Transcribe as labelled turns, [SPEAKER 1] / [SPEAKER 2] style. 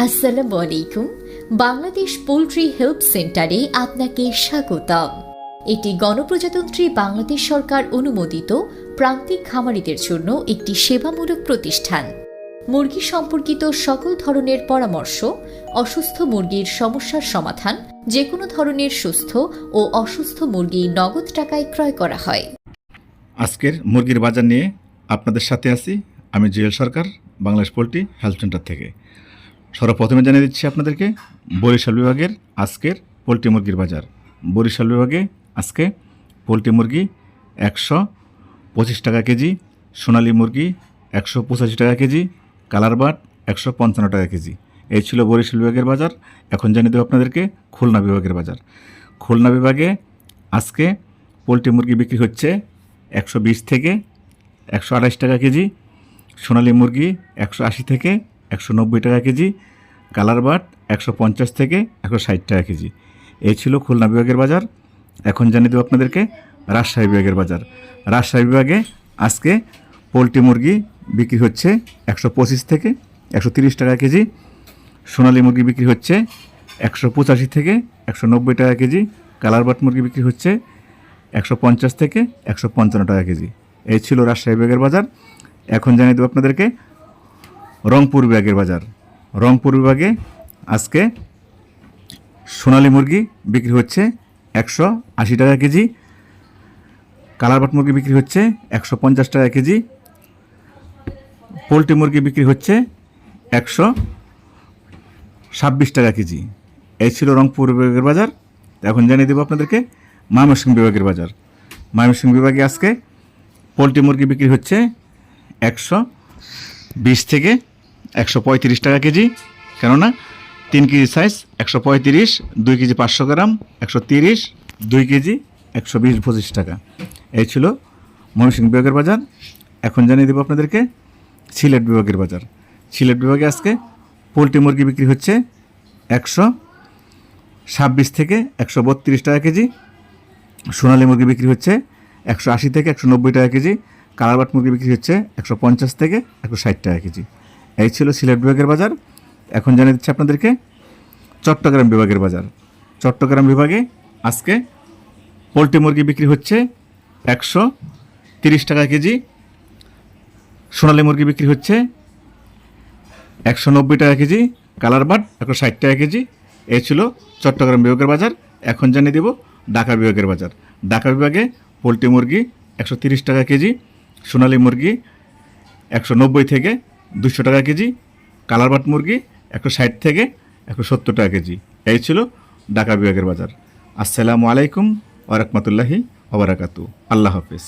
[SPEAKER 1] আসসালামু আলাইকুম। Bangladesh poultry help সেন্টারে আপনাকে স্বাগতম। এটি গণপ্রজাতন্ত্রী বাংলাদেশ সরকার অনুমোদিত প্রান্তিক খামারিদের জন্য একটি সেবামূলক প্রতিষ্ঠান। মুরগি সম্পর্কিত সকল ধরনের পরামর্শ, অসুস্থ মুরগির সমস্যার সমাধান, যে কোনো ধরনের সুস্থ ও অসুস্থ মুরগি নগদ টাকায় ক্রয় করা হয়।
[SPEAKER 2] আজকের মুরগির বাজার নিয়ে আপনাদের সাথে আছি আমি জুয়েল সরকার, বাংলাদেশ পোল্ট্রি হেল্প সেন্টার থেকে। সর্বপ্রথমে জানিয়ে দিচ্ছি আপনাদেরকে বরিশাল বিভাগের আজকের পোলট্রি মুরগির বাজার। বরিশাল বিভাগে আজকে পোলট্রি মুরগি 125 টাকা কেজি, সোনালী মুরগি 185 টাকা কেজি, কালার বাট 155 টাকা কেজি। এই ছিল বরিশাল বিভাগের বাজার। এখন জানিয়ে দেবো আপনাদেরকে খুলনা বিভাগের বাজার। খুলনা বিভাগে আজকে পোলট্রি মুরগি বিক্রি হচ্ছে 120 থেকে 128 টাকা কেজি, সোনালী মুরগি 180 থেকে 190 টাকা কেজি, কালার বাট 150 থেকে 160 টাকা কেজি। এই ছিল খুলনা বিভাগের বাজার। এখন জানিয়ে দেবো আপনাদেরকে রাজশাহী বিভাগের বাজার। রাজশাহী বিভাগে আজকে পোলট্রি মুরগি বিক্রি হচ্ছে 125 থেকে 130 টাকা কেজি, সোনালী মুরগি বিক্রি হচ্ছে 185 থেকে 190 টাকা কেজি, কালার বাট মুরগি বিক্রি হচ্ছে 150 থেকে 155 টাকা কেজি। এই ছিল রাজশাহী বিভাগের বাজার। এখন জানিয়ে দেবো আপনাদেরকে রংপুর বিভাগের বাজার। রংপুর বিভাগে আজকে সোনালী মুরগি বিক্রি হচ্ছে 180 টাকা কেজি, কালার বাট মুরগি বিক্রি হচ্ছে 150 টাকা কেজি, পোলট্রি মুরগি বিক্রি হচ্ছে 126 টাকা কেজি। এই ছিল রংপুর বিভাগের বাজার। এখন জানিয়ে দেবো আপনাদেরকে ময়মনসিংহ বিভাগের বাজার। ময়মনসিংহ বিভাগে আজকে পোলট্রি মুরগি বিক্রি হচ্ছে 120 থেকে 135 টাকা কেজি, কেননা 3 কেজি সাইজ 135, 2 কেজি 500 গ্রাম 130, 2 কেজি 120-25 টাকা। এই ছিল ময়মনসিংহ বিভাগের বাজার। এখন জানিয়ে দেবো আপনাদেরকে সিলেট বিভাগের বাজার। সিলেট বিভাগে আজকে পোলট্রি মুরগি বিক্রি হচ্ছে 126 থেকে 132 টাকা কেজি, সোনালী মুরগি বিক্রি হচ্ছে 180 থেকে 190 টাকা কেজি, কালার বাট মুরগি বিক্রি হচ্ছে 150 থেকে 160 টাকা কেজি। এই ছিল সিলেট বিভাগের বাজার। এখন জানিয়ে দিচ্ছি আপনাদেরকে চট্টগ্রাম বিভাগের বাজার। চট্টগ্রাম বিভাগে আজকে পোলট্রি মুরগি বিক্রি হচ্ছে 130 টাকা কেজি, সোনালী মুরগি বিক্রি হচ্ছে 190 টাকা কেজি, কালার বাট 160 টাকা কেজি। এই ছিল চট্টগ্রাম বিভাগের বাজার। এখন জানিয়ে দেব ঢাকা বিভাগের বাজার। ঢাকা বিভাগে পোলট্রি মুরগি 130 টাকা কেজি, সোনালী মুরগি 190 থেকে 200 টাকা কেজি, কালার বাট মুরগি 160 থেকে 170 টাকা কেজি। এই ছিল ঢাকা বিভাগের বাজার। আসসালামু আলাইকুম ওয়া রাহমাতুল্লাহি ওয়া বারাকাতুহু। আল্লাহ হাফেজ।